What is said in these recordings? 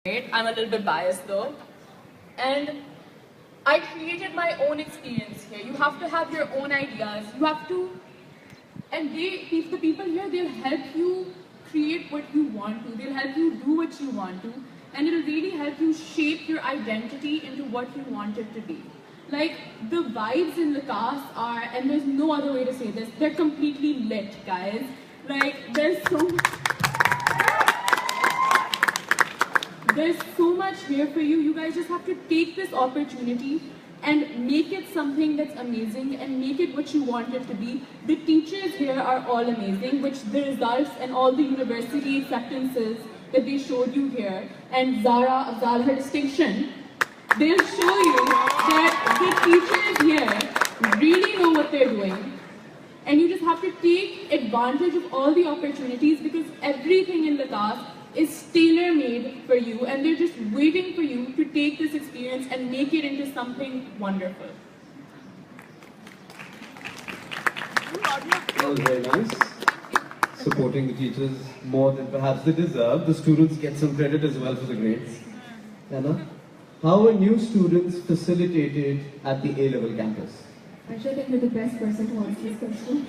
I'm a little bit biased though. And I created my own experience here. You have to have your own ideas. You have to, and the people here, they'll help you create what you want to. They'll help you do what you want to. And it'll really help you shape your identity into what you want it to be. Like, the vibes in LACAS are, and there's no other way to say this, they're completely lit, guys. Like, there's so much here for you. You guys just have to take this opportunity and make it something that's amazing and make it what you want it to be. The teachers here are all amazing, which the results and all the university acceptances that they showed you here, and Zara, her distinction, they'll show you that the teachers here really know what they're doing. And you just have to take advantage of all the opportunities, because everything in LACAS is tailor-made for you, and they're just waiting for you to take this experience and make it into something wonderful. That was very nice. Supporting the teachers more than perhaps they deserve. The students get some credit as well for the grades. Anna, how are new students facilitated at the A-level campus? Actually, I think you're the best person to answer this question.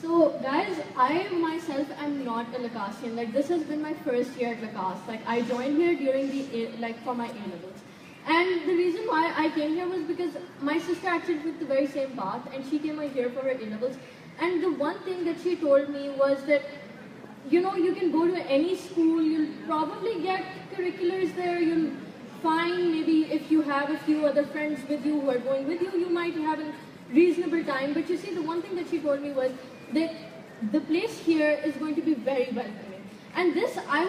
So guys, I myself am not a LACASian. Like, this has been my first year at LACAS. Like, I joined here during for my A-levels. And the reason why I came here was because my sister actually took the very same path, and she came here for her A-levels. And the one thing that she told me was that, you know, you can go to any school, you'll probably get curriculars there, you'll find maybe if you have a few other friends with you who are going with you, you might have a reasonable time. But you see, the one thing that she told me was that the place here is going to be very welcoming. And this I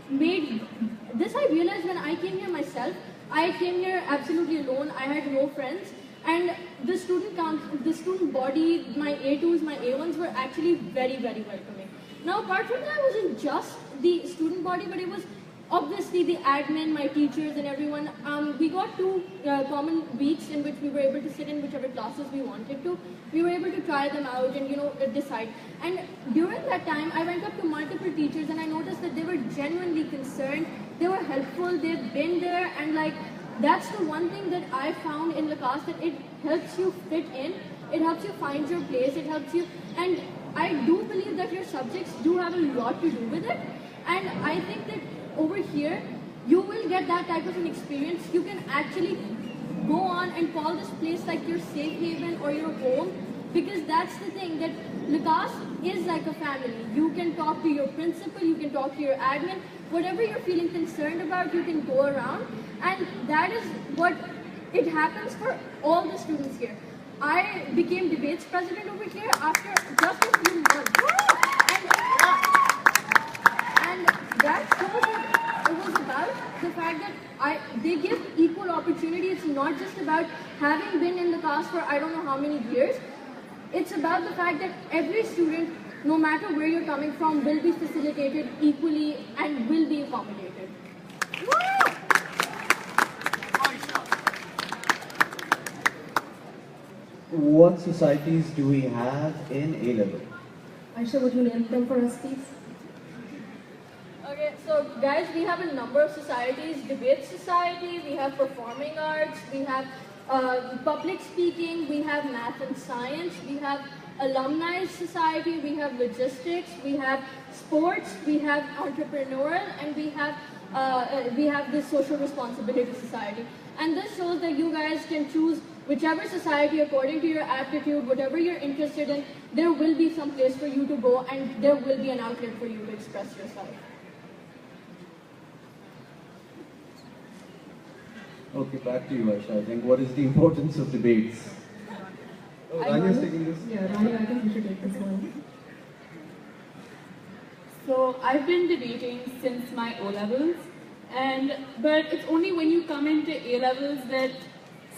realized when I came here myself. I came here absolutely alone. I had no friends, and the student body, my A2s, my A1s were actually very, very welcoming. Now, apart from that, it wasn't just the student body, but it was obviously the admin, my teachers, and everyone. We got 2 common weeks in which we were able to sit in whichever classes we wanted to. We were able to try them out and, you know, decide. And during that time, I went up to multiple teachers, and I noticed that they were genuinely concerned. They were helpful. They've been there, and like, that's the one thing that I found in LACAS, that it helps you fit in. It helps you find your place. It helps you, and I do believe that your subjects do have a lot to do with it. And I think that over here, you will get that type of an experience. You can actually go on and call this place like your safe haven or your home, because that's the thing, that LACAS is like a family. You can talk to your principal, you can talk to your admin, whatever you're feeling concerned about, you can go around, and that is what it happens for all the students here. I became debates president over here after just a few months. And that shows that it was about the fact that they give equal opportunity. It's not just about having been in LACAS for I don't know how many years. It's about the fact that every student, no matter where you're coming from, will be facilitated equally and will be accommodated. What societies do we have in A-level? Aisha, would you name them for us, please? Okay, so guys, we have a number of societies. Debate society, we have performing arts, we have public speaking, we have math and science, we have alumni society, we have logistics, we have sports, we have entrepreneurial, and we have the social responsibility society. And this shows that you guys can choose whichever society according to your aptitude, whatever you're interested in. There will be some place for you to go, and there will be an outlet for you to express yourself. Okay, back to you, Aisha. I think, what is the importance of debates? Oh, Ranya's taking this. Yeah, Rania, I think we should take this one. So I've been debating since my O-levels, but it's only when you come into A-levels that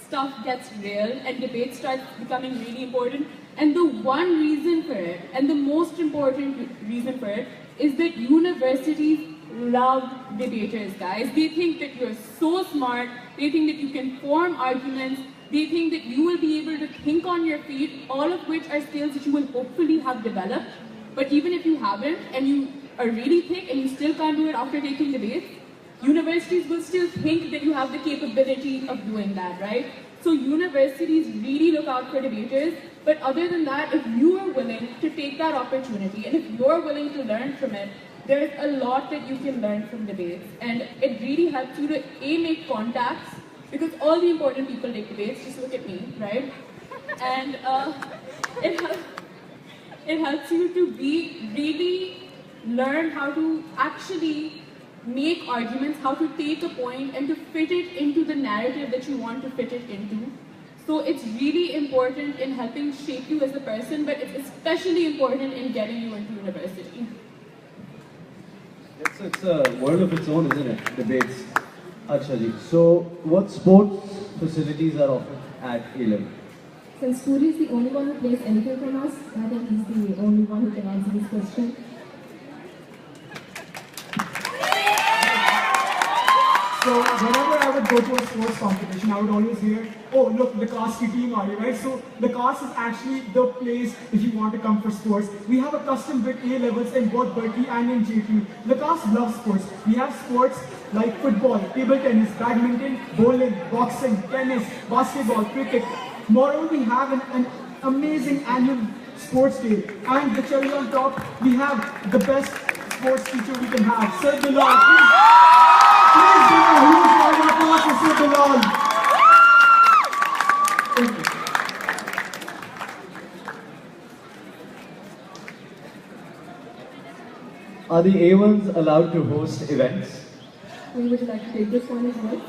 stuff gets real and debate starts becoming really important. And the one reason for it, and the most important reason for it, is that universities love debaters, guys. They think that you're so smart, they think that you can form arguments, they think that you will be able to think on your feet, all of which are skills that you will hopefully have developed. But even if you haven't, and you are really thick and you still can't do it after taking debates, universities will still think that you have the capability of doing that, right? So universities really look out for debaters, but other than that, if you are willing to take that opportunity, and if you're willing to learn from it, there's a lot that you can learn from debates. And it really helps you to make contacts, because all the important people take debates, just look at me, right? And it helps you to really learn how to actually make arguments, how to take a point and to fit it into the narrative that you want to fit it into. So it's really important in helping shape you as a person, but it's especially important in getting you into university. It's a world of its own, isn't it? Debates. Acha ji. So, what sports facilities are offered at A-level? Since Puri is the only one who plays anything from us, I think he's the only one who can answer this question. So whenever I would go to a sports competition, I would always hear, oh look, LACAS ki team aa rahi, right? So LACAS is actually the place if you want to come for sports. We have a custom built A levels in both Berkeley and in JP. LACAS loves sports. We have sports like football, table tennis, badminton, bowling, boxing, tennis, basketball, cricket. Moreover, we have an amazing annual sports day. And the cherry on top, we have the best sports teacher we can have, Sir Bilal. Please give a huge round of applause for Sir Bilal. Thank you. Are the A1s allowed to host events? We would like to take this one as well.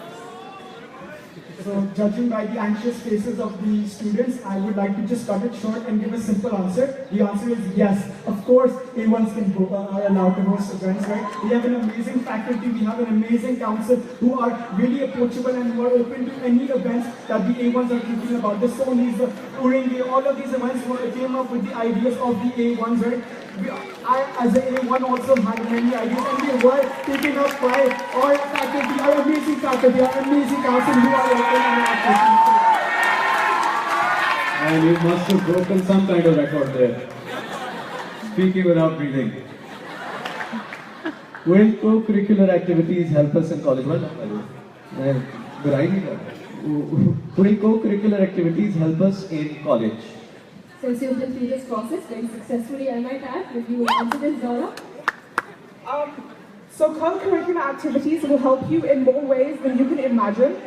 So, judging by the anxious faces of the students, I would like to just cut it short and give a simple answer. The answer is yes. Of course, A1s can go, are allowed to host events, right? We have an amazing faculty, we have an amazing council who are really approachable and who are open to any events that the A1s are thinking about. The Sonys, the Uringe, all of these events came up with the ideas of the A1s, right? I, as an A1, also had many ideas, and we were taken up by our faculty, our amazing council who are open and active. And you must have broken some kind of record there. Speaking without breathing. Will co-curricular activities help us in college? Will co-curricular activities help us in college? Since you've been through this process very successfully, I might add, if you answer this, Zara. So co-curricular activities will help you in more ways than you can imagine.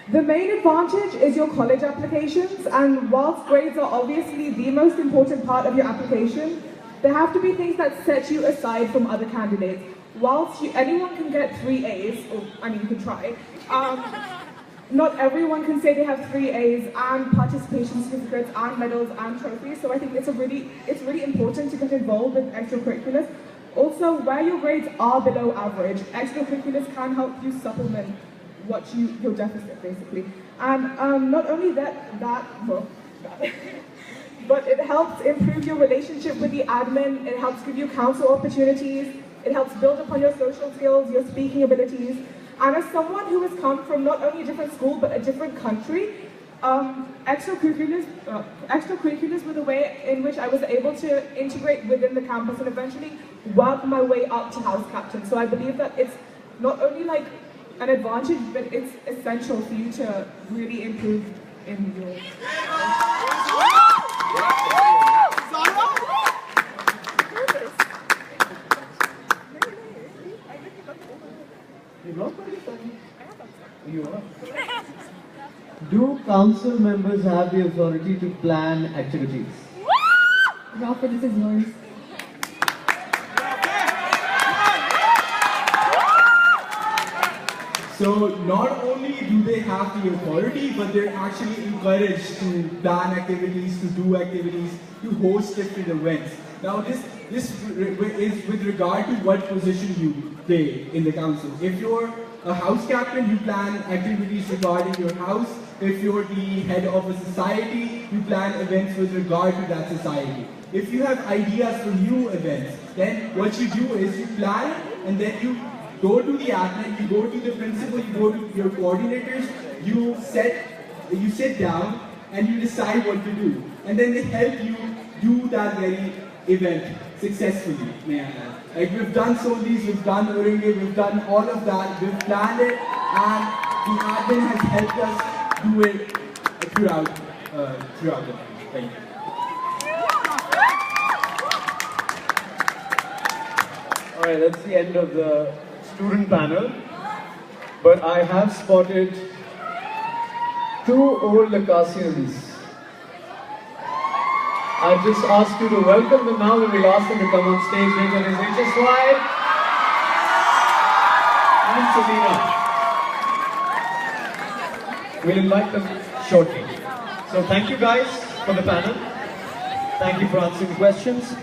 The main advantage is your college applications, and whilst grades are obviously the most important part of your application, there have to be things that set you aside from other candidates. Whilst anyone can get 3 A's, or I mean you can try, not everyone can say they have 3 A's and participation certificates and medals and trophies, so I think it's really important to get involved with extracurriculars. Also, where your grades are below average, extracurriculars can help you supplement your deficit, basically. And not only that, but it helps improve your relationship with the admin, it helps give you council opportunities, it helps build upon your social skills, your speaking abilities. And as someone who has come from not only a different school, but a different country, extracurriculars were the way in which I was able to integrate within the campus and eventually work my way up to house captain. So I believe that it's not only like an advantage, but it's essential for you to really improve in your... Do council members have the authority to plan activities? Rafa, this is yours. So not only do they have the authority, but they're actually encouraged to plan activities, to do activities, to host different events. Now this is with regard to what position you play in the council. If you're a house captain, you plan activities regarding your house. If you're the head of a society, you plan events with regard to that society. If you have ideas for new events, then what you do is you plan and then you go to the admin, you go to the principal, you go to your coordinators, you sit down and you decide what to do. And then they help you do that very event successfully, may I add. Like we've done Solis, we've done Uringe, we've done all of that, we've planned it, and the admin has helped us do it throughout the time. Thank you. Alright, that's the end of the student panel. But I have spotted two old LACASians. I'll just ask you to welcome them now, and we'll ask them to come on stage later. Is HSY and Selena. We'll invite them shortly. So thank you guys for the panel. Thank you for answering questions.